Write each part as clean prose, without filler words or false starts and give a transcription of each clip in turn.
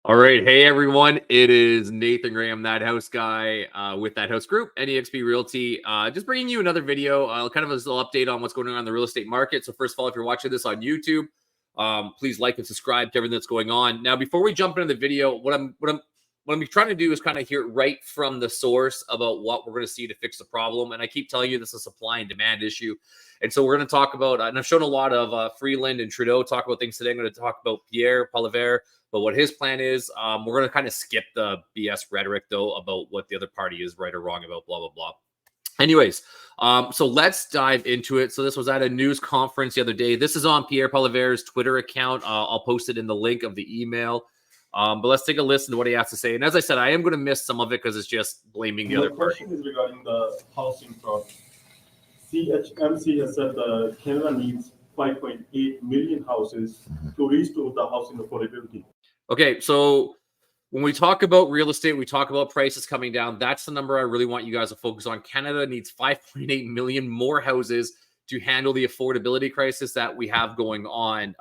All right. Hey, everyone. It is Nathan Graham, That House Guy, with That House Group, NEXP Realty. Just bringing you another video, kind of a little update on what's going on in the real estate market. So first of all, if you're watching this on YouTube, please like and subscribe to everything that's going on. Now, before we jump into the video, what I'm trying to do is kind of hear right from the source about what we're going to see to fix the problem. And I keep telling you this is a supply and demand issue. And so we're going to talk about, and I've shown a lot of Freeland and Trudeau talk about things today. I'm going to talk about Pierre Poilievre, but what his plan is. We're going to kind of skip the BS rhetoric, though, about what the other party is right or wrong about, blah, blah, blah. Anyways, so let's dive into it. So this was at a news conference the other day. This is on Pierre Poilievre's Twitter account. I'll post it in the link of the email. But let's take a listen to what he has to say. And as I said, I am going to miss some of it because it's just blaming the other party. The question is regarding the housing problem. CHMC has said that Canada needs 5.8 million houses to restore the housing affordability. Okay, so when we talk about real estate, we talk about prices coming down. That's the number I really want you guys to focus on. Canada needs 5.8 million more houses to handle the affordability crisis that we have going on.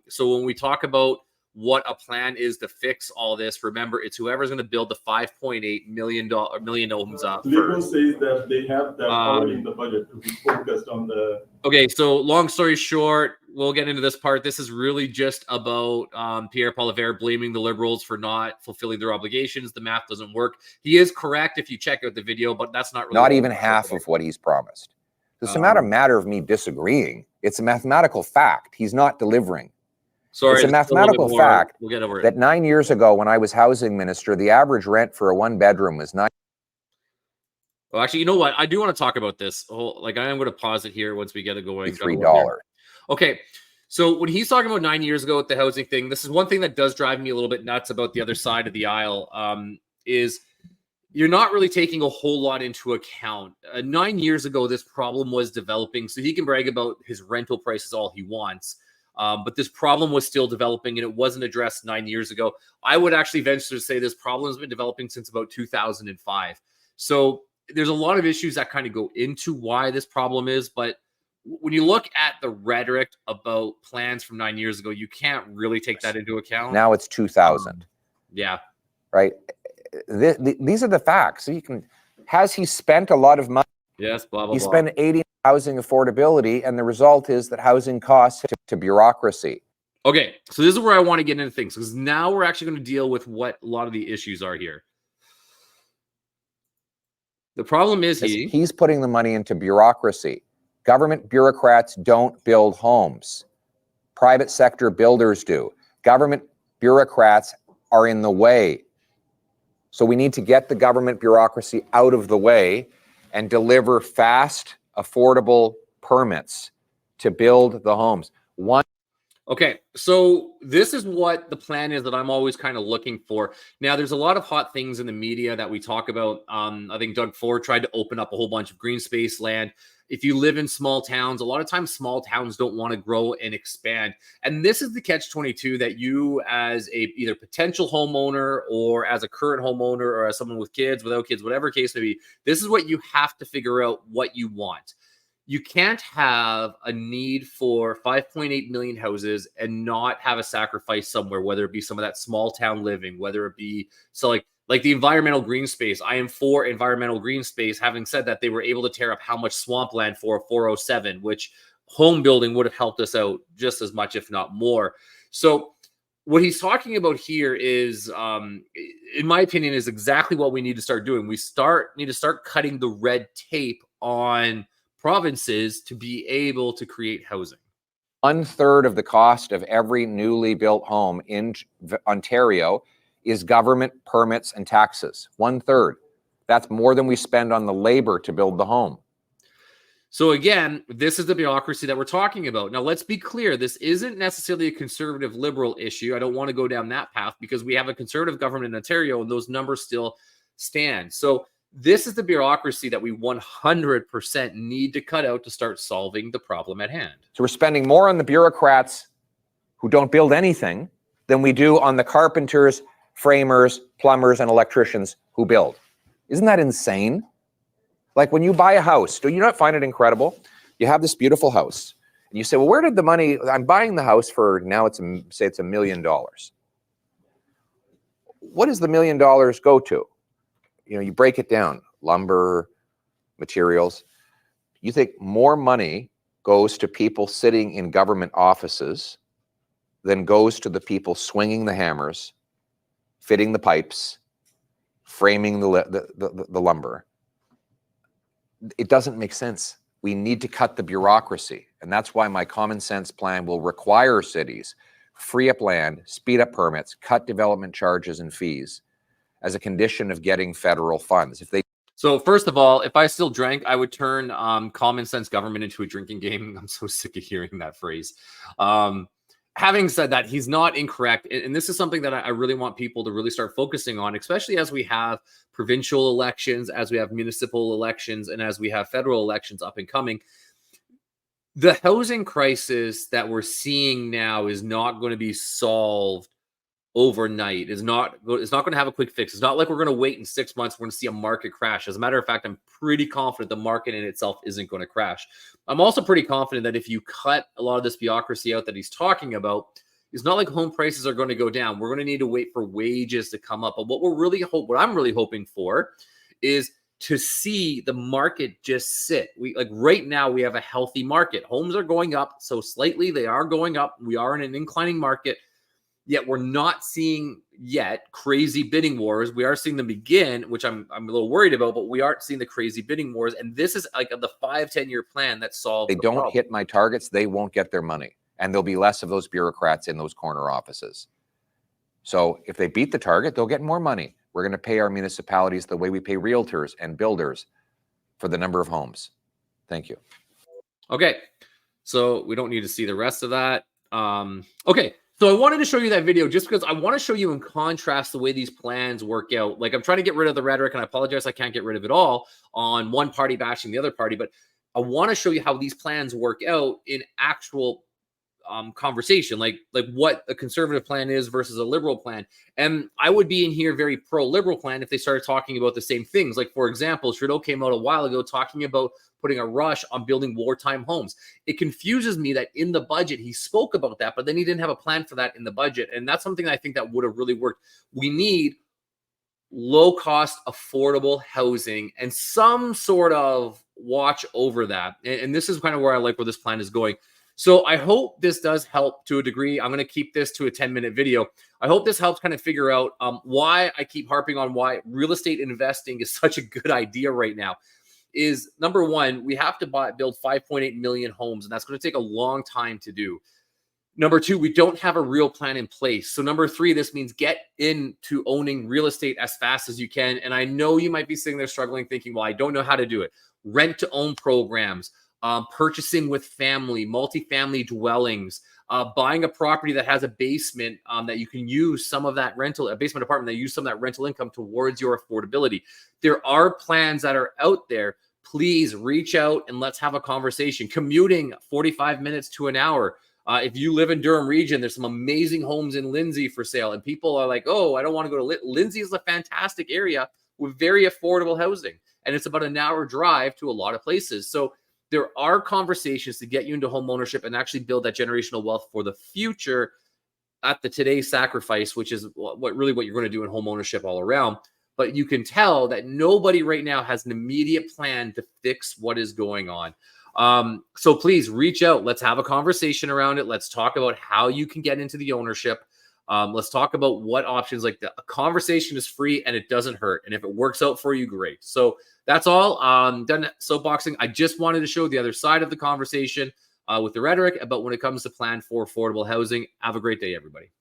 So when we talk about what a plan is to fix all this, remember, it's whoever's going to build the 5.8 million homes up. Liberal says that they have that already in the budget to be focused on the. Okay, so long story short, we'll get into this part. This is really just about Pierre Poilievre blaming the Liberals for not fulfilling their obligations. The math doesn't work. He is correct if you check out the video, but that's not really not even half of what he's promised. It's not a matter of me disagreeing. It's a mathematical fact. He's not delivering. Sorry, it's a mathematical fact we'll get over that 9 years ago, when I was housing minister, the average rent for a one-bedroom was $9. Well, actually, you know what? I do want to talk about this. Like, I am going to pause it here once we get it going. $3. Okay, so when he's talking about 9 years ago with the housing thing, this is one thing that does drive me a little bit nuts about the other side of the aisle. Is you're not really taking a whole lot into account. 9 years ago, this problem was developing, so he can brag about his rental prices all he wants. But this problem was still developing, and it wasn't addressed 9 years ago. I would actually venture to say this problem has been developing since about 2005. So there's a lot of issues that kind of go into why this problem is. But when you look at the rhetoric about plans from 9 years ago, you can't really take that into account. Now it's 2000. Yeah. Right. These are the facts. So has he spent a lot of money? Yes, blah, blah, he blah. spent 80 housing affordability, and the result is that housing costs to bureaucracy. Okay, so this is where I want to get into things, because now we're actually going to deal with what a lot of the issues are here. The problem is he's putting the money into bureaucracy. Government bureaucrats don't build homes. Private sector builders do. Government bureaucrats are in the way. So we need to get the government bureaucracy out of the way and deliver fast, affordable permits to build the homes. Okay, so this is what the plan is that I'm always kind of looking for. Now, there's a lot of hot things in the media that we talk about. I think Doug Ford tried to open up a whole bunch of green space land. If you live in small towns, a lot of times small towns don't want to grow and expand. And this is the catch-22 that you, as a either potential homeowner or as a current homeowner or as someone with kids, without kids, whatever case may be, this is what you have to figure out what you want. You can't have a need for 5.8 million houses and not have a sacrifice somewhere, whether it be some of that small town living, whether it be like the environmental green space. I am for environmental green space. Having said that, they were able to tear up how much swampland for 407, which home building would have helped us out just as much, if not more. So what he's talking about here is, in my opinion, is exactly what we need to start doing. We need to start cutting the red tape on provinces to be able to create housing. 1/3 of the cost of every newly built home in Ontario is government permits and taxes. 1/3. That's more than we spend on the labor to build the home. So again, this is the bureaucracy that we're talking about. Now, let's be clear. This isn't necessarily a conservative liberal issue. I don't want to go down that path because we have a conservative government in Ontario and those numbers still stand. So this is the bureaucracy that we 100% need to cut out to start solving the problem at hand. So we're spending more on the bureaucrats who don't build anything than we do on the carpenters, framers, plumbers, and electricians who build. Isn't that insane? Like when you buy a house, do you not find it incredible? You have this beautiful house and you say, well, where did the money, I'm buying the house for now, say it's $1 million. what does the $1 million go to? You break it down, lumber, materials. You think more money goes to people sitting in government offices than goes to the people swinging the hammers, fitting the pipes, framing the lumber. It doesn't make sense. We need to cut the bureaucracy. And that's why my common sense plan will require cities free up land, speed up permits, cut development charges and fees as a condition of getting federal funds. So first of all, if I still drank, I would turn common sense government into a drinking game. I'm so sick of hearing that phrase. Having said that, he's not incorrect. And this is something that I really want people to really start focusing on, especially as we have provincial elections, as we have municipal elections, and as we have federal elections up and coming. The housing crisis that we're seeing now is not going to be solved overnight. It's not going to have a quick fix. It's not like we're going to wait in 6 months. We're going to see a market crash. As a matter of fact, I'm pretty confident the market in itself isn't going to crash. I'm also pretty confident that if you cut a lot of this bureaucracy out that he's talking about, it's not like home prices are going to go down. We're going to need to wait for wages to come up. But what I'm really hoping for is to see the market just sit. Right now we have a healthy market. Homes are going up, so slightly they are going up. We are in an inclining market. Yet we're not seeing yet crazy bidding wars. We are seeing them begin, which I'm a little worried about, but we aren't seeing the crazy bidding wars. And this is like the 5-10-year plan that solves the problem. Hit my targets, they won't get their money. And there'll be less of those bureaucrats in those corner offices. So if they beat the target, they'll get more money. We're going to pay our municipalities the way we pay realtors and builders for the number of homes. Thank you. Okay. So we don't need to see the rest of that. Okay. So I wanted to show you that video just because I want to show you in contrast the way these plans work out. Like, I'm trying to get rid of the rhetoric, and I apologize I can't get rid of it all on one party bashing the other party, but I want to show you how these plans work out in actual conversation, like what a conservative plan is versus a liberal plan. And I would be in here very pro-liberal plan if they started talking about the same things. Like, for example, Trudeau came out a while ago talking about putting a rush on building wartime homes. It confuses me that in the budget he spoke about that, but then he didn't have a plan for that in the budget. And that's something I think that would have really worked. We need low-cost, affordable housing and some sort of watch over that. And this is kind of where I like where this plan is going. So I hope this does help to a degree. I'm going to keep this to a 10-minute video. I hope this helps kind of figure out why I keep harping on why real estate investing is such a good idea right now. Is number one, we have to build 5.8 million homes, and that's going to take a long time to do. Number two, we don't have a real plan in place. So number three, this means get into owning real estate as fast as you can. And I know you might be sitting there struggling, thinking, well, I don't know how to do it. Rent to own programs, purchasing with family, multifamily dwellings, buying a property that has a basement that you can use some of that rental, a basement apartment that use some of that rental income towards your affordability. There are plans that are out there. Please reach out and let's have a conversation. Commuting 45 minutes to an hour. If you live in Durham region, there's some amazing homes in Lindsay for sale. And people are like, oh, I don't want to go to Lindsay is a fantastic area with very affordable housing. And it's about an hour drive to a lot of places. So there are conversations to get you into home ownership and actually build that generational wealth for the future at the today's sacrifice, which is what you're going to do in home ownership all around. But you can tell that nobody right now has an immediate plan to fix what is going on. So please reach out. Let's have a conversation around it. Let's talk about how you can get into the ownership. Let's talk about what options. Like, a conversation is free and it doesn't hurt. And if it works out for you, great. So that's all. Done soapboxing. I just wanted to show the other side of the conversation with the rhetoric about when it comes to plan for affordable housing. Have a great day, everybody.